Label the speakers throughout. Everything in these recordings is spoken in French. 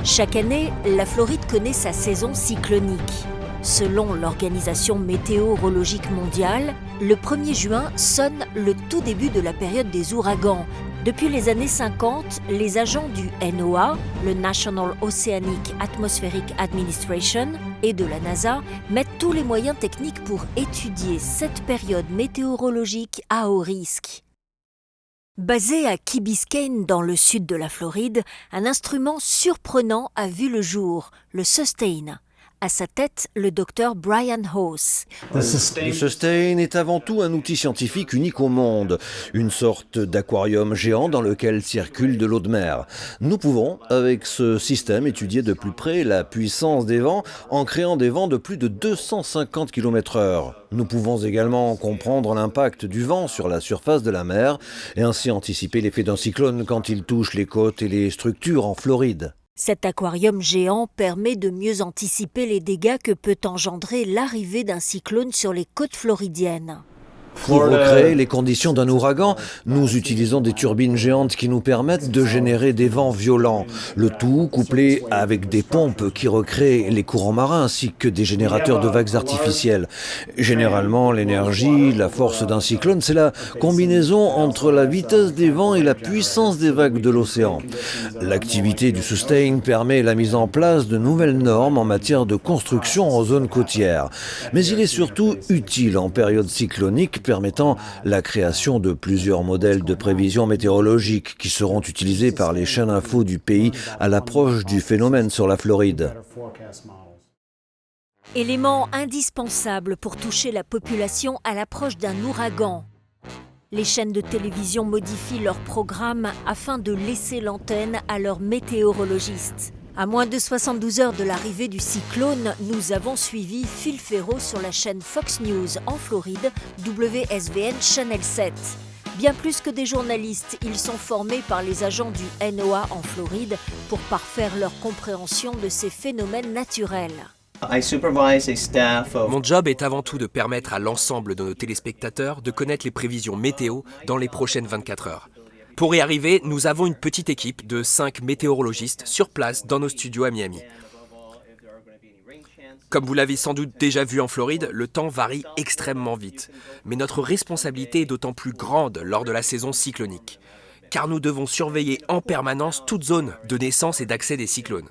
Speaker 1: Chaque année, la Floride connaît sa saison cyclonique. Selon l'Organisation météorologique mondiale, le 1er juin sonne le tout début de la période des ouragans. Depuis les années 50, les agents du NOAA, le National Oceanic Atmospheric Administration, et de la NASA mettent tous les moyens techniques pour étudier cette période météorologique à haut risque. Basé à Key Biscayne dans le sud de la Floride, un instrument surprenant a vu le jour, le Sustain. À sa tête, le docteur Brian House.
Speaker 2: Le Sustain est avant tout un outil scientifique unique au monde, une sorte d'aquarium géant dans lequel circule de l'eau de mer. Nous pouvons, avec ce système, étudier de plus près la puissance des vents en créant des vents de plus de 250 km/h. Nous pouvons également comprendre l'impact du vent sur la surface de la mer et ainsi anticiper l'effet d'un cyclone quand il touche les côtes et les structures en Floride.
Speaker 1: Cet aquarium géant permet de mieux anticiper les dégâts que peut engendrer l'arrivée d'un cyclone sur les côtes floridiennes.
Speaker 2: Pour recréer les conditions d'un ouragan, nous utilisons des turbines géantes qui nous permettent de générer des vents violents. Le tout couplé avec des pompes qui recréent les courants marins ainsi que des générateurs de vagues artificielles. Généralement, l'énergie, la force d'un cyclone, c'est la combinaison entre la vitesse des vents et la puissance des vagues de l'océan. L'activité du Sustain permet la mise en place de nouvelles normes en matière de construction en zone côtière. Mais il est surtout utile en période cyclonique, permettant la création de plusieurs modèles de prévision météorologique qui seront utilisés par les chaînes info du pays à l'approche du phénomène sur la Floride.
Speaker 1: Élément indispensable pour toucher la population à l'approche d'un ouragan. Les chaînes de télévision modifient leur programme afin de laisser l'antenne à leurs météorologistes. À moins de 72 heures de l'arrivée du cyclone, nous avons suivi Phil Ferro sur la chaîne Fox News en Floride, WSVN Channel 7. Bien plus que des journalistes, ils sont formés par les agents du NOAA en Floride pour parfaire leur compréhension de ces phénomènes naturels.
Speaker 3: Mon job est avant tout de permettre à l'ensemble de nos téléspectateurs de connaître les prévisions météo dans les prochaines 24 heures. Pour y arriver, nous avons une petite équipe de 5 météorologistes sur place dans nos studios à Miami. Comme vous l'avez sans doute déjà vu en Floride, le temps varie extrêmement vite. Mais notre responsabilité est d'autant plus grande lors de la saison cyclonique. Car nous devons surveiller en permanence toute zone de naissance et d'accès des cyclones.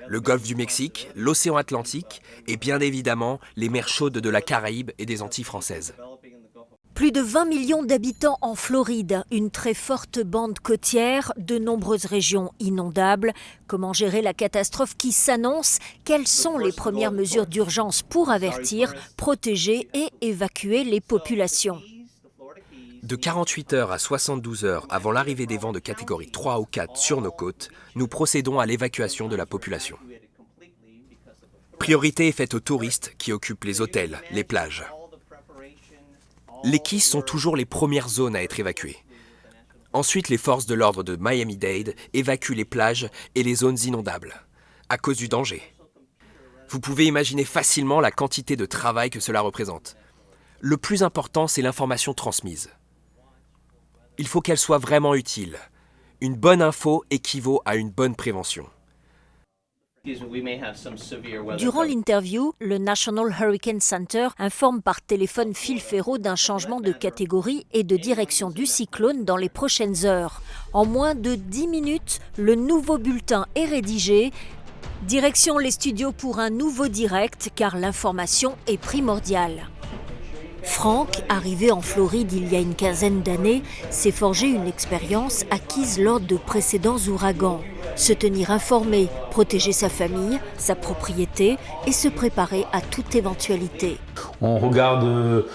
Speaker 3: Le golfe du Mexique, l'océan Atlantique et bien évidemment les mers chaudes de la Caraïbe et des Antilles françaises.
Speaker 1: Plus de 20 millions d'habitants en Floride, une très forte bande côtière, de nombreuses régions inondables. Comment gérer la catastrophe qui s'annonce? Quelles sont les premières mesures d'urgence pour avertir, protéger et évacuer les populations?
Speaker 3: De 48 heures à 72 heures avant l'arrivée des vents de catégorie 3 ou 4 sur nos côtes, nous procédons à l'évacuation de la population. Priorité est faite aux touristes qui occupent les hôtels, les plages. Les quays sont toujours les premières zones à être évacuées. Ensuite, les forces de l'ordre de Miami-Dade évacuent les plages et les zones inondables, à cause du danger. Vous pouvez imaginer facilement la quantité de travail que cela représente. Le plus important, c'est l'information transmise. Il faut qu'elle soit vraiment utile. Une bonne info équivaut à une bonne prévention.
Speaker 1: Durant l'interview, le National Hurricane Center informe par téléphone Phil Ferro d'un changement de catégorie et de direction du cyclone dans les prochaines heures. En moins de 10 minutes, le nouveau bulletin est rédigé. Direction les studios pour un nouveau direct, car l'information est primordiale. Frank, arrivé en Floride il y a une quinzaine d'années, s'est forgé une expérience acquise lors de précédents ouragans. Se tenir informé, protéger sa famille, sa propriété et se préparer à toute éventualité.
Speaker 4: On regarde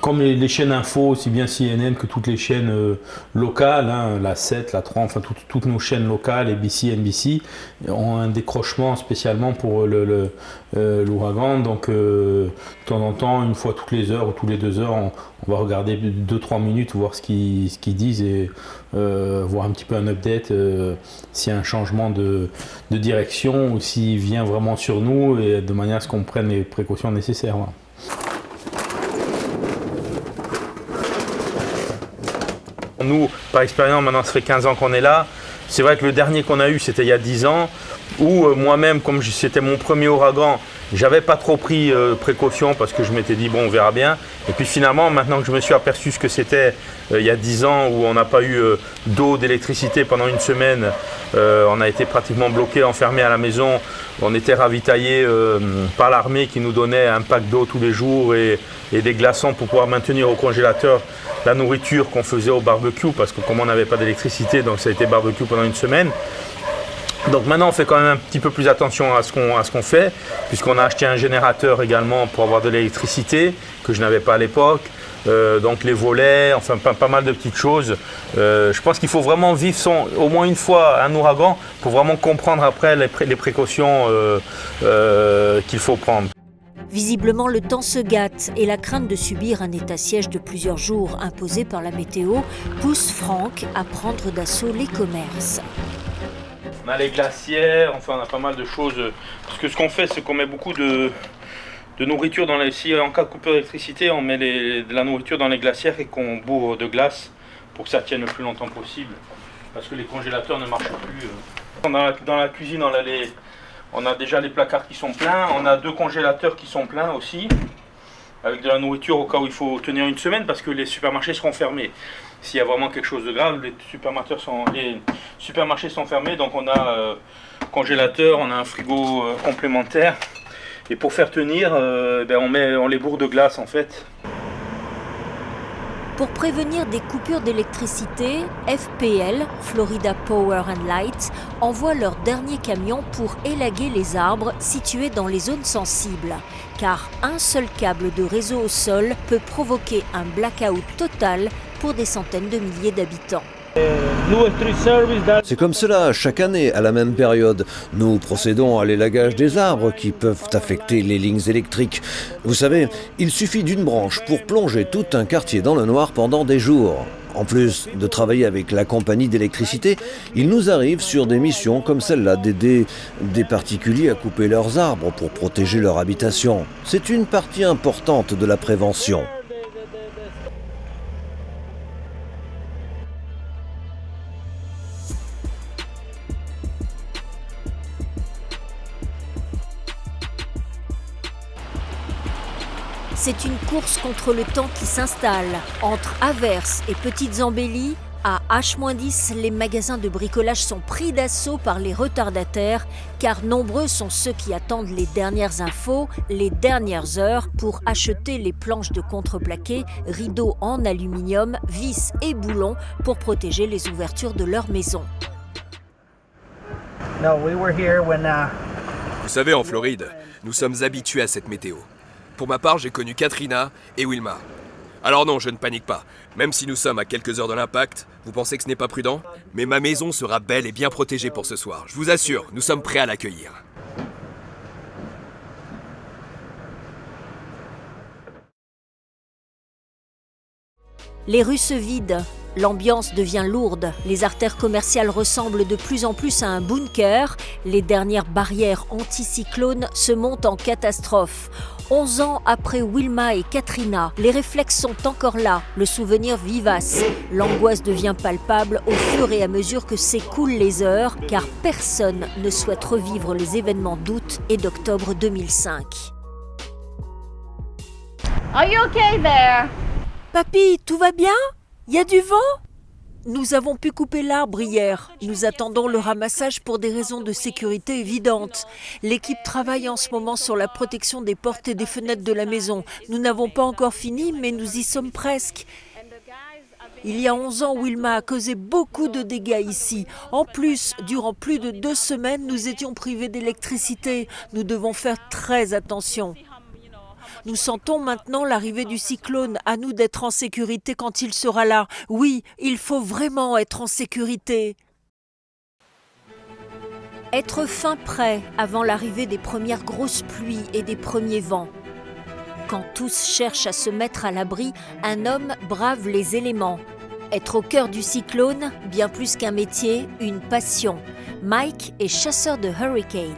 Speaker 4: comme les chaînes info, aussi bien CNN que toutes les chaînes locales, la 7, la 3, enfin toutes nos chaînes locales, ABC, NBC, ont un décrochement spécialement pour l'ouragan. Donc de temps en temps, une fois toutes les heures ou tous les 2 heures, on va regarder 2-3 minutes, voir ce qu'ils disent et voir un petit peu un update, s'il y a un changement de direction ou s'il vient vraiment sur nous, et de manière à ce qu'on prenne les précautions nécessaires. Voilà. Nous, par expérience, maintenant ça fait 15 ans qu'on est là, C'est vrai que le dernier qu'on a eu, c'était il y a 10 ans, où moi-même, comme c'était mon premier ouragan, j'avais pas trop pris précaution parce que je m'étais dit, bon, on verra bien. Et puis finalement, maintenant que je me suis aperçu ce que c'était il y a 10 ans, où on n'a pas eu d'eau, d'électricité pendant une semaine, on a été pratiquement bloqué, enfermé à la maison. On était ravitaillé par l'armée qui nous donnait un pack d'eau tous les jours et des glaçons pour pouvoir maintenir au congélateur la nourriture qu'on faisait au barbecue, parce que comme on n'avait pas d'électricité, donc ça a été barbecue pendant une semaine. Donc maintenant on fait quand même un petit peu plus attention à ce qu'on fait, puisqu'on a acheté un générateur également pour avoir de l'électricité, que je n'avais pas à l'époque. Donc les volets, enfin pas mal de petites choses. Je pense qu'il faut vraiment vivre au moins une fois un ouragan pour vraiment comprendre après les précautions qu'il faut prendre.
Speaker 1: Visiblement, le temps se gâte et la crainte de subir un état siège de plusieurs jours imposé par la météo pousse Franck à prendre d'assaut les commerces.
Speaker 4: On a les glacières, enfin on a pas mal de choses. Parce que ce qu'on fait, c'est qu'on met beaucoup de nourriture dans les... Si en cas de coupure d'électricité, on met de la nourriture dans les glacières et qu'on bourre de glace pour que ça tienne le plus longtemps possible. Parce que les congélateurs ne marchent plus. Dans la cuisine, on a déjà les placards qui sont pleins. On a 2 congélateurs qui sont pleins aussi, avec de la nourriture au cas où il faut tenir une semaine, parce que les supermarchés seront fermés. S'il y a vraiment quelque chose de grave, les supermarchés sont fermés, donc on a congélateur, on a un frigo complémentaire. Et pour faire tenir, on les bourre de glace en fait.
Speaker 1: Pour prévenir des coupures d'électricité, FPL, Florida Power and Light, envoie leur dernier camion pour élaguer les arbres situés dans les zones sensibles. Car un seul câble de réseau au sol peut provoquer un blackout total pour des centaines de milliers d'habitants.
Speaker 2: C'est comme cela chaque année à la même période. Nous procédons à l'élagage des arbres qui peuvent affecter les lignes électriques. Vous savez, il suffit d'une branche pour plonger tout un quartier dans le noir pendant des jours. En plus de travailler avec la compagnie d'électricité, il nous arrive sur des missions comme celle-là d'aider des particuliers à couper leurs arbres pour protéger leur habitation. C'est une partie importante de la prévention.
Speaker 1: C'est une course contre le temps qui s'installe. Entre averses et petites embellies, à H-10, les magasins de bricolage sont pris d'assaut par les retardataires, car nombreux sont ceux qui attendent les dernières infos, les dernières heures pour acheter les planches de contreplaqué, rideaux en aluminium, vis et boulons pour protéger les ouvertures de leur maison.
Speaker 3: Vous savez, en Floride, nous sommes habitués à cette météo. Pour ma part, j'ai connu Katrina et Wilma. Alors non, je ne panique pas. Même si nous sommes à quelques heures de l'impact, vous pensez que ce n'est pas prudent? Mais ma maison sera belle et bien protégée pour ce soir. Je vous assure, nous sommes prêts à l'accueillir.
Speaker 1: Les rues se vident, l'ambiance devient lourde, les artères commerciales ressemblent de plus en plus à un bunker, les dernières barrières anticyclones se montent en catastrophe. 11 ans après Wilma et Katrina, les réflexes sont encore là, le souvenir vivace. L'angoisse devient palpable au fur et à mesure que s'écoulent les heures, car personne ne souhaite revivre les événements d'août et d'octobre 2005.
Speaker 5: Are you okay there?
Speaker 1: Papy, tout va bien? Y a du vent? Nous avons pu couper l'arbre hier. Nous attendons le ramassage pour des raisons de sécurité évidentes. L'équipe travaille en ce moment sur la protection des portes et des fenêtres de la maison. Nous n'avons pas encore fini, mais nous y sommes presque. Il y a 11 ans, Wilma a causé beaucoup de dégâts ici. En plus, durant plus de 2 semaines, nous étions privés d'électricité. Nous devons faire très attention. Nous sentons maintenant l'arrivée du cyclone. À nous d'être en sécurité quand il sera là. Oui, il faut vraiment être en sécurité. Être fin prêt avant l'arrivée des premières grosses pluies et des premiers vents. Quand tous cherchent à se mettre à l'abri, un homme brave les éléments. Être au cœur du cyclone, bien plus qu'un métier, une passion. Mike est chasseur de hurricanes.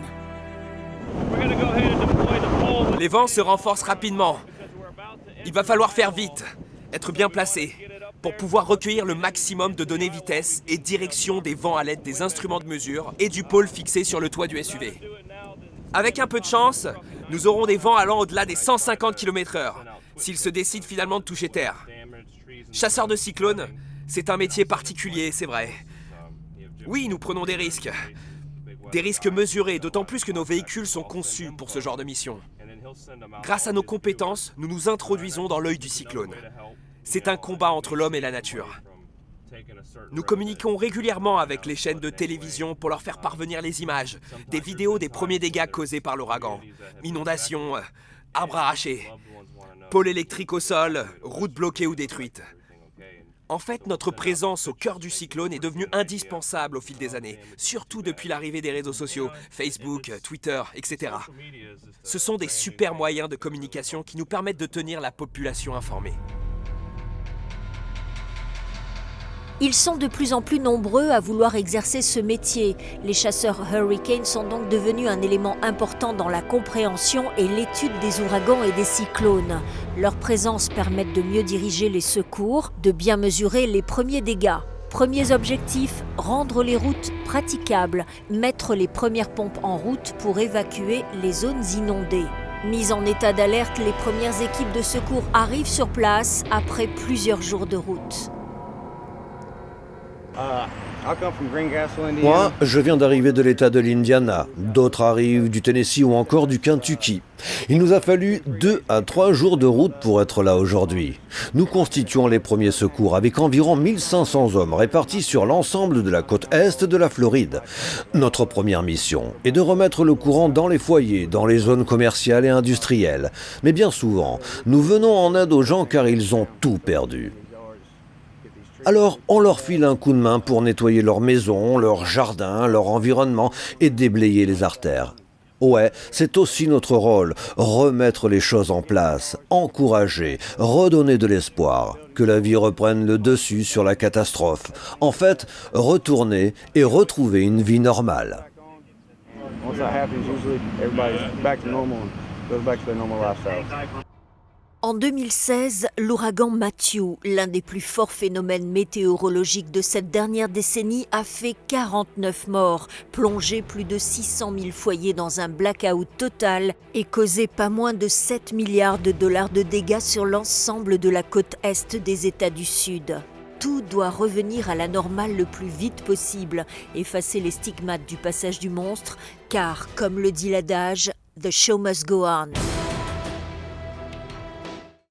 Speaker 3: Les vents se renforcent rapidement. Il va falloir faire vite, être bien placé. pour pouvoir recueillir le maximum de données vitesse et direction des vents à l'aide des instruments de mesure et du pôle fixé sur le toit du SUV. Avec un peu de chance, nous aurons des vents allant au-delà des 150 km/h, s'ils se décident finalement de toucher terre. Chasseur de cyclones, c'est un métier particulier, c'est vrai. Oui, nous prenons des risques. Des risques mesurés, d'autant plus que nos véhicules sont conçus pour ce genre de mission. Grâce à nos compétences, nous nous introduisons dans l'œil du cyclone. C'est un combat entre l'homme et la nature. Nous communiquons régulièrement avec les chaînes de télévision pour leur faire parvenir les images, des vidéos des premiers dégâts causés par l'ouragan. Inondations, arbres arrachés, pôles électriques au sol, routes bloquées ou détruites. En fait, notre présence au cœur du cyclone est devenue indispensable au fil des années, surtout depuis l'arrivée des réseaux sociaux, Facebook, Twitter, etc. Ce sont des super moyens de communication qui nous permettent de tenir la population informée.
Speaker 1: Ils sont de plus en plus nombreux à vouloir exercer ce métier. Les chasseurs Hurricane sont donc devenus un élément important dans la compréhension et l'étude des ouragans et des cyclones. Leur présence permet de mieux diriger les secours, de bien mesurer les premiers dégâts. Premiers objectifs, rendre les routes praticables, mettre les premières pompes en route pour évacuer les zones inondées. Mise en état d'alerte, les premières équipes de secours arrivent sur place après plusieurs jours de route.
Speaker 2: Moi, je viens d'arriver de l'État de l'Indiana. D'autres arrivent du Tennessee ou encore du Kentucky. Il nous a fallu 2 à 3 jours de route pour être là aujourd'hui. Nous constituons les premiers secours avec environ 1500 hommes répartis sur l'ensemble de la côte est de la Floride. Notre première mission est de remettre le courant dans les foyers, dans les zones commerciales et industrielles. Mais bien souvent, nous venons en aide aux gens car ils ont tout perdu. Alors, on leur file un coup de main pour nettoyer leur maison, leur jardin, leur environnement et déblayer les artères. Ouais, c'est aussi notre rôle, remettre les choses en place, encourager, redonner de l'espoir, que la vie reprenne le dessus sur la catastrophe. En fait, retourner et retrouver une vie normale.
Speaker 1: En 2016, l'ouragan Matthew, l'un des plus forts phénomènes météorologiques de cette dernière décennie, a fait 49 morts, plongé plus de 600 000 foyers dans un blackout total et causé pas moins de 7 milliards de dollars de dégâts sur l'ensemble de la côte est des États du Sud. Tout doit revenir à la normale le plus vite possible, effacer les stigmates du passage du monstre, car, comme le dit l'adage, « The show must go on ».